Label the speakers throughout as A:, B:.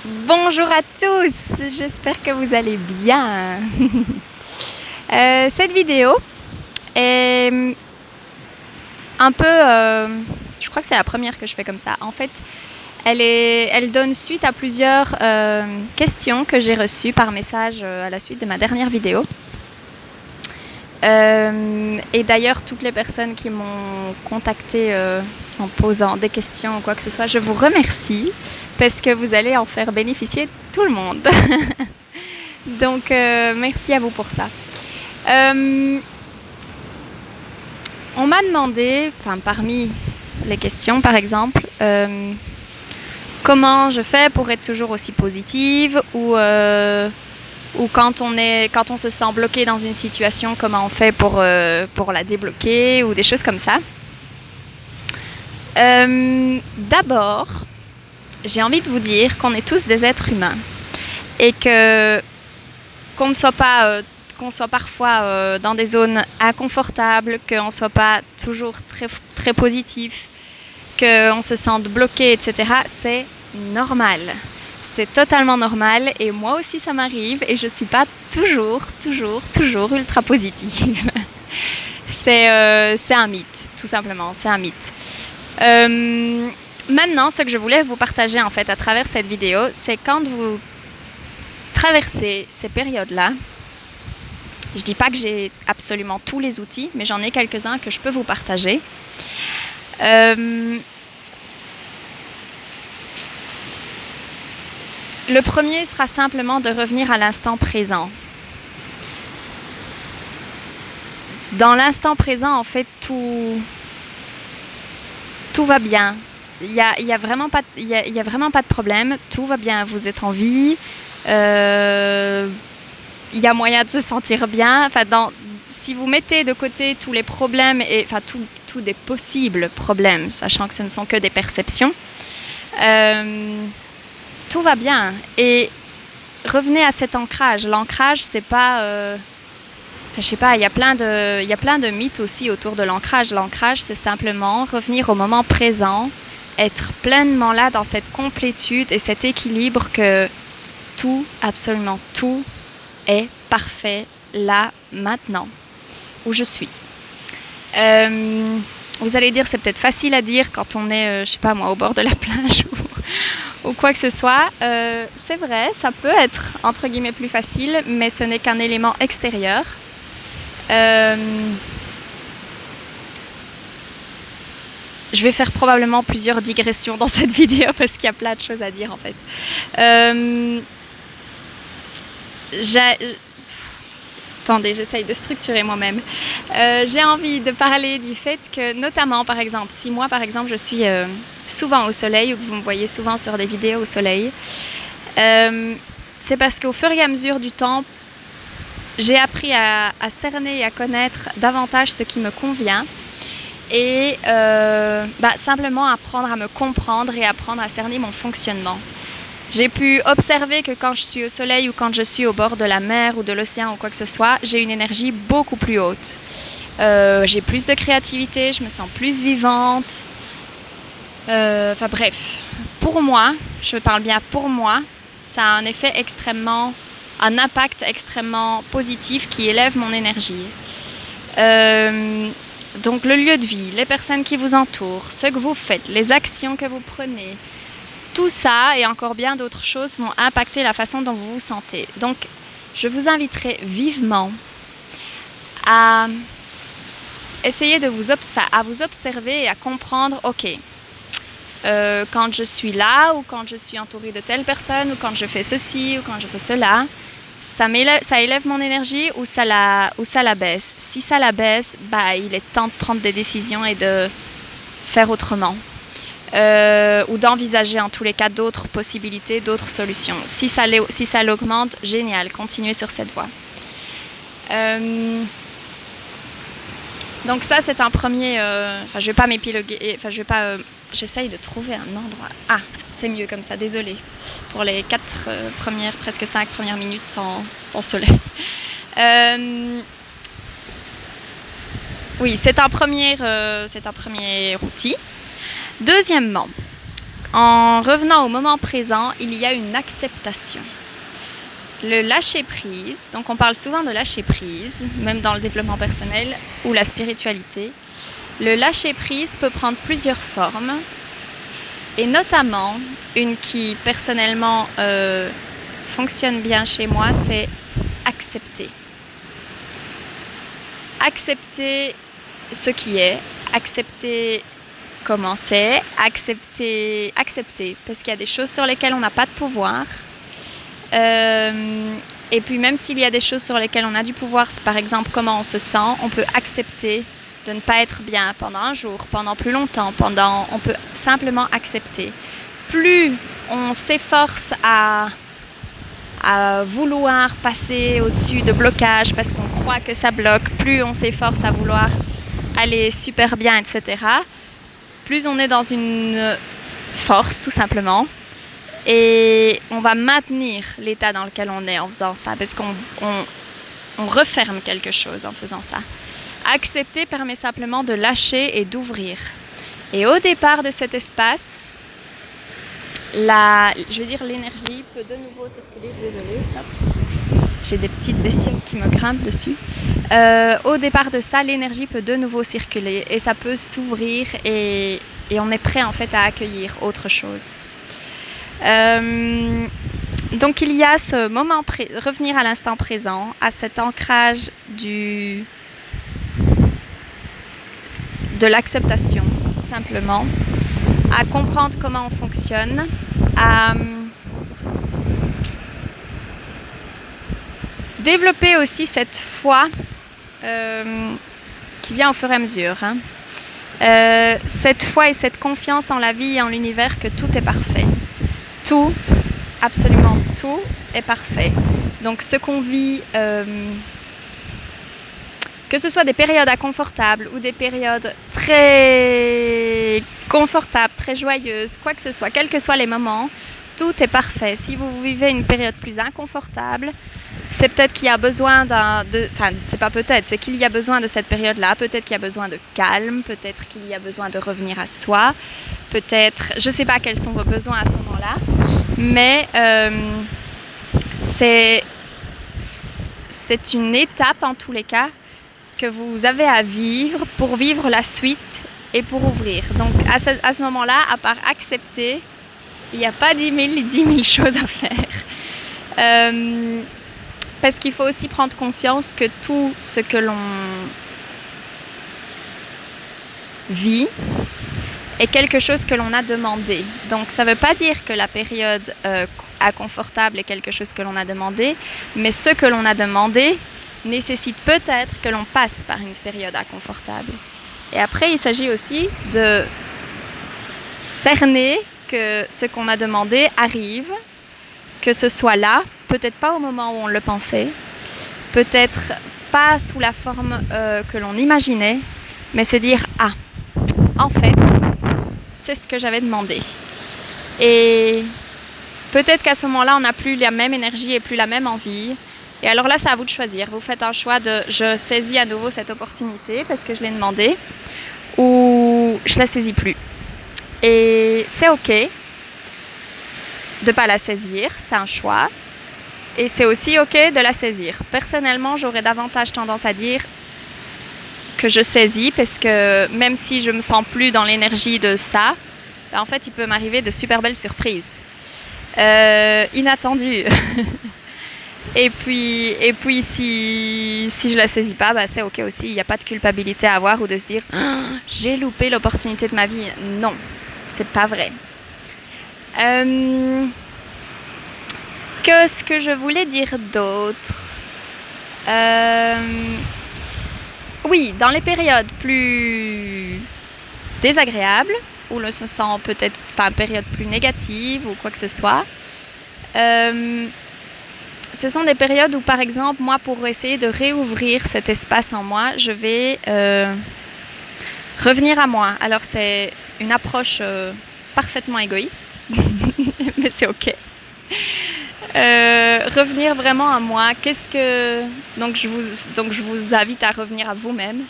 A: Bonjour à tous, j'espère que vous allez bien. Cette vidéo est un peu, je crois que c'est la première que je fais comme ça. En fait, elle donne suite à plusieurs questions que j'ai reçues par message à la suite de ma dernière vidéo. Et d'ailleurs, toutes les personnes qui m'ont contacté en posant des questions ou quoi que ce soit, je vous remercie parce que vous allez en faire bénéficier tout le monde. Donc, merci à vous pour ça. On m'a demandé, parmi les questions par exemple, comment je fais pour être toujours aussi positive ou quand on se sent bloqué dans une situation, comment on fait pour la débloquer ou des choses comme ça. D'abord, j'ai envie de vous dire qu'on est tous des êtres humains et qu'on soit parfois dans des zones inconfortables, qu'on ne soit pas toujours très, très positif, qu'on se sente bloqué, etc. C'est normal. C'est totalement normal et moi aussi ça m'arrive et je ne suis pas toujours ultra positive. C'est un mythe, tout simplement, c'est un mythe. Maintenant, ce que je voulais vous partager en fait à travers cette vidéo, c'est quand vous traversez ces périodes-là, je ne dis pas que j'ai absolument tous les outils, mais j'en ai quelques-uns que je peux vous partager. Le premier sera simplement de revenir à l'instant présent. Dans l'instant présent, en fait, tout va bien. Il y a vraiment pas de problème. Tout va bien. Vous êtes en vie. Il y a moyen de se sentir bien. Si vous mettez de côté tous les problèmes et tous des possibles problèmes, sachant que ce ne sont que des perceptions, tout va bien. Et revenez à cet ancrage. L'ancrage, c'est pas... je sais pas, il y a plein de mythes aussi autour de l'ancrage. L'ancrage, c'est simplement revenir au moment présent, être pleinement là dans cette complétude et cet équilibre que tout, absolument tout, est parfait là, maintenant, où je suis. Vous allez dire, c'est peut-être facile à dire quand on est, je sais pas moi, au bord de la plage ou quoi que ce soit. C'est vrai, ça peut être entre guillemets plus facile, mais ce n'est qu'un élément extérieur. Je vais faire probablement plusieurs digressions dans cette vidéo parce qu'il y a plein de choses à dire en fait. Attendez, j'essaye de structurer moi-même. J'ai envie de parler du fait que, notamment par exemple, si moi par exemple je suis souvent au soleil ou que vous me voyez souvent sur des vidéos au soleil, c'est parce qu'au fur et à mesure du temps, j'ai appris à cerner et à connaître davantage ce qui me convient et simplement apprendre à me comprendre et apprendre à cerner mon fonctionnement. J'ai pu observer que quand je suis au soleil ou quand je suis au bord de la mer ou de l'océan ou quoi que ce soit, j'ai une énergie beaucoup plus haute. J'ai plus de créativité, je me sens plus vivante. Bref, pour moi, je parle bien pour moi, ça a un impact extrêmement positif qui élève mon énergie. Donc le lieu de vie, les personnes qui vous entourent, ce que vous faites, les actions que vous prenez, tout ça et encore bien d'autres choses vont impacter la façon dont vous vous sentez. Donc je vous inviterai vivement à essayer de vous observer et à comprendre, ok, quand je suis là ou quand je suis entourée de telle personne ou quand je fais ceci ou quand je fais cela, ça élève mon énergie ou ça la baisse. Si ça la baisse, il est temps de prendre des décisions et de faire autrement. Ou d'envisager en tous les cas d'autres possibilités, d'autres solutions. Si ça l'augmente, génial, continuez sur cette voie. Donc ça, c'est un premier... je vais pas m'épiloguer, j'essaye de trouver un endroit... Ah, c'est mieux comme ça, désolée pour les presque 5 premières minutes sans soleil. Oui, c'est un premier outil. Deuxièmement, En revenant au moment présent, il y a une acceptation. Le lâcher-prise, donc on parle souvent de lâcher-prise, même dans le développement personnel ou la spiritualité. Le lâcher-prise peut prendre plusieurs formes, et notamment une qui personnellement fonctionne bien chez moi, c'est accepter. Accepter ce qui est, accepter comment c'est, accepter, parce qu'il y a des choses sur lesquelles on n'a pas de pouvoir. Et puis même s'il y a des choses sur lesquelles on a du pouvoir, par exemple comment on se sent, on peut accepter de ne pas être bien pendant un jour, pendant plus longtemps, on peut simplement accepter. Plus on s'efforce à vouloir passer au-dessus de blocages parce qu'on croit que ça bloque, plus on s'efforce à vouloir aller super bien, etc., plus on est dans une force tout simplement. Et on va maintenir l'état dans lequel on est en faisant ça, parce qu'on referme quelque chose en faisant ça. Accepter permet simplement de lâcher et d'ouvrir. Et au départ de cet espace, l'énergie peut de nouveau circuler. Désolée, j'ai des petites bestioles qui me grimpent dessus. Au départ de ça, l'énergie peut de nouveau circuler et ça peut s'ouvrir et on est prêt en fait à accueillir autre chose. Donc il y a ce moment, revenir à l'instant présent, à cet ancrage de l'acceptation, tout simplement, à comprendre comment on fonctionne, à développer aussi cette foi qui vient au fur et à mesure. Cette foi et cette confiance en la vie et en l'univers que tout est parfait. Tout, absolument tout est parfait. Donc ce qu'on vit, que ce soit des périodes inconfortables ou des périodes très confortables, très joyeuses, quoi que ce soit, quels que soient les moments, tout est parfait. Si vous vivez une période plus inconfortable, c'est peut-être qu'il y a besoin c'est pas peut-être, c'est qu'il y a besoin de cette période-là, peut-être qu'il y a besoin de calme, peut-être qu'il y a besoin de revenir à soi, peut-être, je sais pas quels sont vos besoins à ce moment-là, mais c'est une étape en tous les cas que vous avez à vivre pour vivre la suite et pour ouvrir. Donc à ce moment-là, à part accepter, il n'y a pas 10 000 choses à faire. Parce qu'il faut aussi prendre conscience que tout ce que l'on vit est quelque chose que l'on a demandé. Donc ça ne veut pas dire que la période inconfortable est quelque chose que l'on a demandé, mais ce que l'on a demandé nécessite peut-être que l'on passe par une période inconfortable. Et après, il s'agit aussi de cerner que ce qu'on a demandé arrive, que ce soit là, peut-être pas au moment où on le pensait, peut-être pas sous la forme que l'on imaginait, mais se dire « Ah, en fait, c'est ce que j'avais demandé. » Et peut-être qu'à ce moment-là, on n'a plus la même énergie et plus la même envie. Et alors là, c'est à vous de choisir. Vous faites un choix de « Je saisis à nouveau cette opportunité parce que je l'ai demandé » ou « Je la saisis plus ». Et c'est OK de ne pas la saisir, c'est un choix. Et c'est aussi OK de la saisir. Personnellement, j'aurais davantage tendance à dire que je saisis parce que même si je me sens plus dans l'énergie de ça, en fait, il peut m'arriver de super belles surprises. Inattendues. Et puis si je la saisis pas, c'est OK aussi. Il n'y a pas de culpabilité à avoir ou de se dire « J'ai loupé l'opportunité de ma vie ». Non, c'est pas vrai. Qu'est-ce que je voulais dire d'autre ? Oui, dans les périodes plus désagréables, où l'on se sent peut-être, période plus négative ou quoi que ce soit, ce sont des périodes où, par exemple, moi, pour essayer de réouvrir cet espace en moi, je vais revenir à moi. Alors, c'est une approche parfaitement égoïste, mais c'est OK. Revenir vraiment à moi. Donc je vous invite à revenir à vous-même.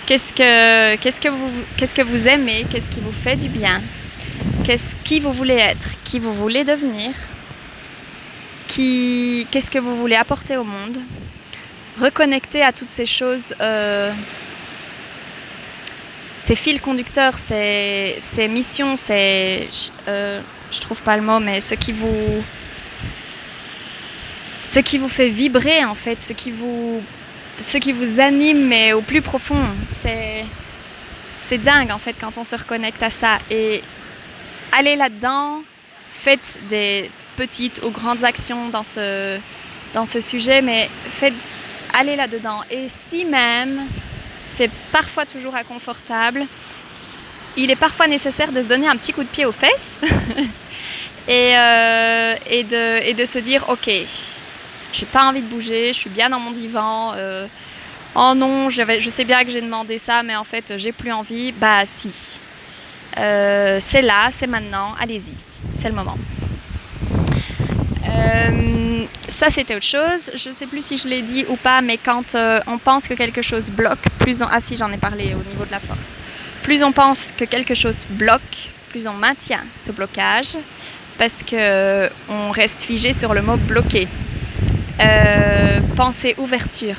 A: Qu'est-ce que vous aimez? Qu'est-ce qui vous fait du bien? qui vous voulez être, qui vous voulez devenir, qu'est-ce que vous voulez apporter au monde. Reconnecter à toutes ces choses, ces fils conducteurs, ces missions, je trouve pas le mot, mais ce qui vous fait vibrer en fait, ce qui vous anime, mais au plus profond. C'est dingue en fait quand on se reconnecte à ça. Et allez là-dedans, faites des petites ou grandes actions dans ce sujet, mais allez là-dedans. Et si même c'est parfois toujours inconfortable, il est parfois nécessaire de se donner un petit coup de pied aux fesses et de se dire ok, j'ai pas envie de bouger, je suis bien dans mon divan, oh non, je sais bien que j'ai demandé ça, mais en fait j'ai plus envie. Bah si, c'est là, c'est maintenant, allez-y, c'est le moment. Ça c'était autre chose, je sais plus si je l'ai dit ou pas, mais quand on pense que quelque chose bloque, si j'en ai parlé au niveau de la force, plus on pense que quelque chose bloque, plus on maintient ce blocage, parce que on reste figé sur le mot bloqué. Pensez ouverture,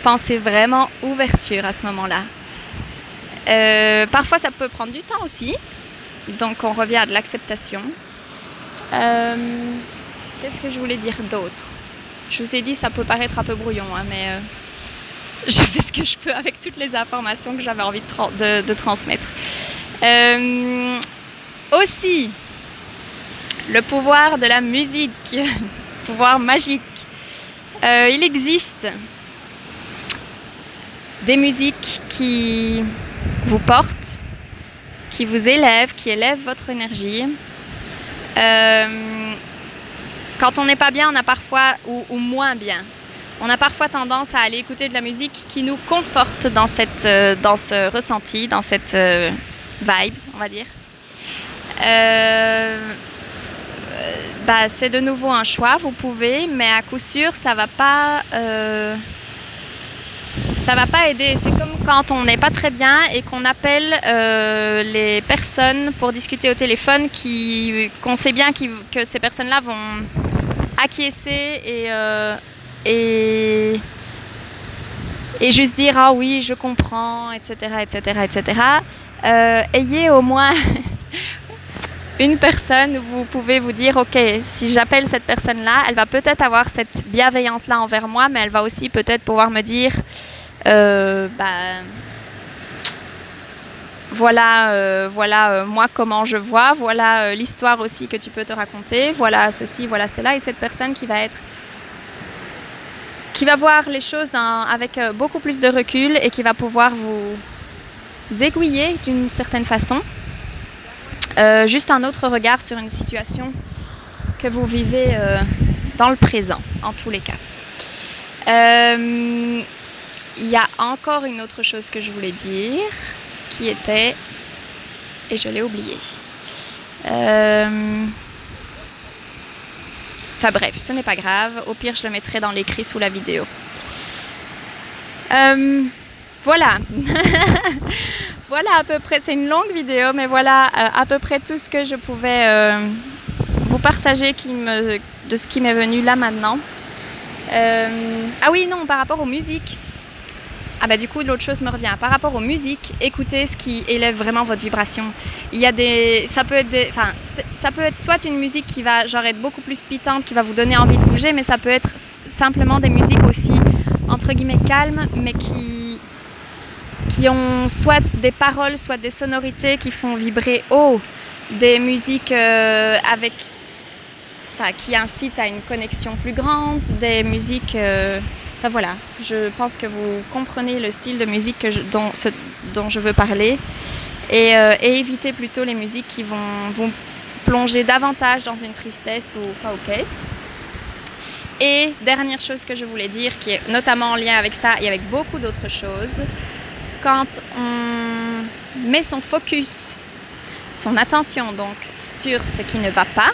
A: pensez vraiment ouverture à ce moment-là. Parfois ça peut prendre du temps aussi, donc on revient à de l'acceptation. Qu'est-ce que je voulais dire d'autre? Je vous ai dit, ça peut paraître un peu brouillon, hein, mais je fais ce que je peux avec toutes les informations que j'avais envie de transmettre. Aussi, le pouvoir de la musique, pouvoir magique. Il existe des musiques qui vous portent, qui vous élèvent, qui élèvent votre énergie. Quand on n'est pas bien, on a parfois, ou moins bien, on a parfois tendance à aller écouter de la musique qui nous conforte dans ce ressenti, dans cette vibes, on va dire. C'est de nouveau un choix, vous pouvez, mais à coup sûr, ça va pas aider. C'est comme quand on n'est pas très bien et qu'on appelle les personnes pour discuter au téléphone, qu'on sait bien que ces personnes-là vont acquiescer et juste dire ah oui je comprends, etc. Ayez au moins une personne où vous pouvez vous dire ok, si j'appelle cette personne-là, elle va peut-être avoir cette bienveillance-là envers moi, mais elle va aussi peut-être pouvoir me dire voilà moi comment je vois, voilà l'histoire aussi que tu peux te raconter, voilà ceci, voilà cela, et cette personne qui va voir les choses avec beaucoup plus de recul et qui va pouvoir vous aiguiller d'une certaine façon, juste un autre regard sur une situation que vous vivez dans le présent, en tous les cas. Il y a encore une autre chose que je voulais dire, qui était, et je l'ai oublié. Enfin bref, ce n'est pas grave, au pire je le mettrai dans l'écrit sous la vidéo. Voilà. Voilà à peu près, c'est une longue vidéo, mais voilà à peu près tout ce que je pouvais vous partager de ce qui m'est venu là maintenant. Ah oui, non, par rapport aux musiques. Ah bah du coup l'autre chose me revient. Par rapport aux musiques, écoutez ce qui élève vraiment votre vibration. Ça peut être soit une musique qui va genre être beaucoup plus pitante, qui va vous donner envie de bouger, mais ça peut être simplement des musiques aussi entre guillemets calmes, mais qui ont soit des paroles, soit des sonorités qui font vibrer haut, des musiques qui incitent à une connexion plus grande, des musiques. Enfin voilà, je pense que vous comprenez le style de musique dont je veux parler, et évitez plutôt les musiques qui vont vous plonger davantage dans une tristesse ou pas aux caisses. Et dernière chose que je voulais dire, qui est notamment en lien avec ça et avec beaucoup d'autres choses, quand on met son focus, son attention donc sur ce qui ne va pas,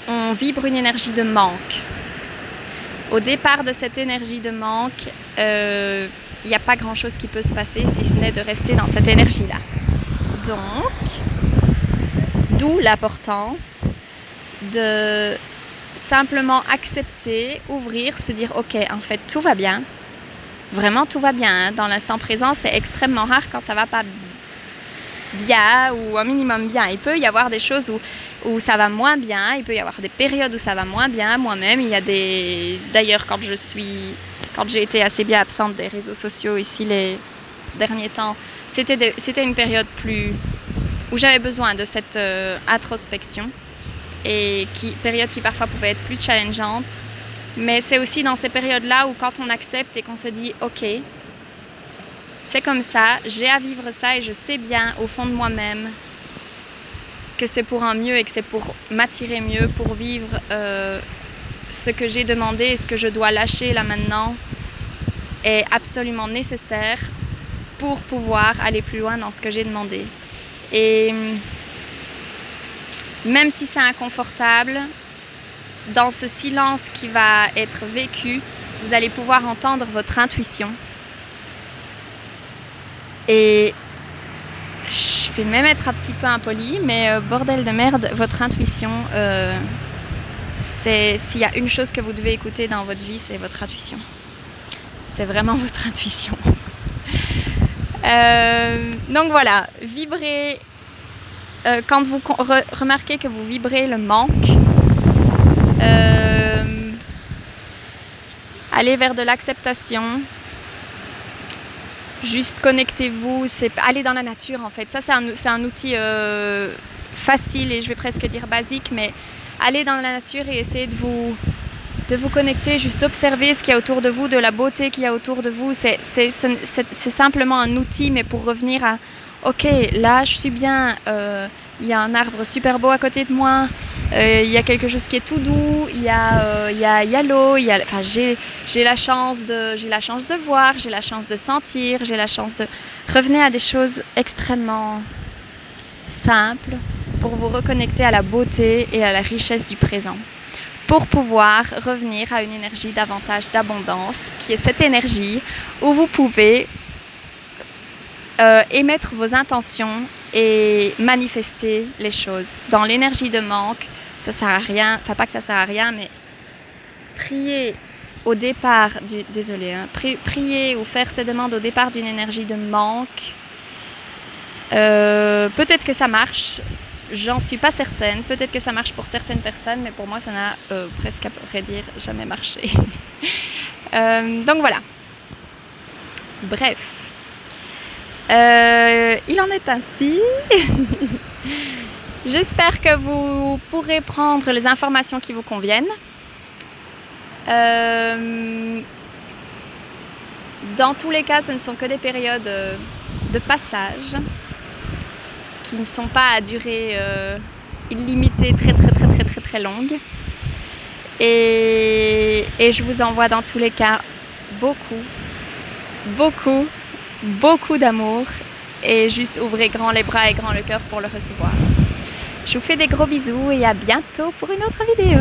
A: on vibre une énergie de manque. Au départ de cette énergie de manque, il il n'y a pas grand-chose qui peut se passer si ce n'est de rester dans cette énergie-là. Donc, d'où l'importance de simplement accepter, ouvrir, se dire « Ok, en fait, tout va bien. Vraiment, tout va bien. Hein. Dans l'instant présent, c'est extrêmement rare quand ça va pas bien ou un minimum bien. Il peut y avoir des choses où ça va moins bien. Il peut y avoir des périodes où ça va moins bien. Moi-même, il y a des... D'ailleurs, quand j'ai été assez bien absente des réseaux sociaux ici les derniers temps, c'était une période où j'avais besoin de cette introspection et période qui parfois pouvait être plus challengeante. Mais c'est aussi dans ces périodes-là où quand on accepte et qu'on se dit « Ok, c'est comme ça, j'ai à vivre ça et je sais bien au fond de moi-même que c'est pour un mieux et que c'est pour m'attirer mieux, pour vivre ce que j'ai demandé et ce que je dois lâcher là maintenant est absolument nécessaire pour pouvoir aller plus loin dans ce que j'ai demandé. » Et même si c'est inconfortable, dans ce silence qui va être vécu, vous allez pouvoir entendre votre intuition. Et je vais même être un petit peu impolie, mais bordel de merde, votre intuition, s'il y a une chose que vous devez écouter dans votre vie, c'est votre intuition. C'est vraiment votre intuition. Donc voilà, vibrez. Quand vous remarquez que vous vibrez le manque, allez vers de l'acceptation. Juste connectez-vous, allez dans la nature en fait. Ça c'est un outil facile et je vais presque dire basique, mais allez dans la nature et essayez de vous connecter, juste observer ce qu'il y a autour de vous, de la beauté qu'il y a autour de vous. C'est simplement un outil, mais pour revenir à ok, là je suis bien, il y a un arbre super beau à côté de moi, il y a quelque chose qui est tout doux, il y a l'eau, enfin, j'ai la chance de voir, j'ai la chance de sentir, j'ai la chance de... Revenez à des choses extrêmement simples pour vous reconnecter à la beauté et à la richesse du présent, pour pouvoir revenir à une énergie davantage d'abondance, qui est cette énergie où vous pouvez émettre vos intentions et manifester les choses. Dans l'énergie de manque, ça sert à rien, enfin pas que ça sert à rien, mais prier au départ prier ou faire ces demandes au départ d'une énergie de manque, peut-être que ça marche, j'en suis pas certaine, peut-être que ça marche pour certaines personnes, mais pour moi ça n'a presque à peu près dire jamais marché. Donc voilà. Bref. Il en est ainsi. J'espère que vous pourrez prendre les informations qui vous conviennent. Dans tous les cas, ce ne sont que des périodes de passage qui ne sont pas à durée illimitée, très longue. Et je vous envoie dans tous les cas beaucoup d'amour et juste ouvrez grand les bras et grand le cœur pour le recevoir. Je vous fais des gros bisous et à bientôt pour une autre vidéo.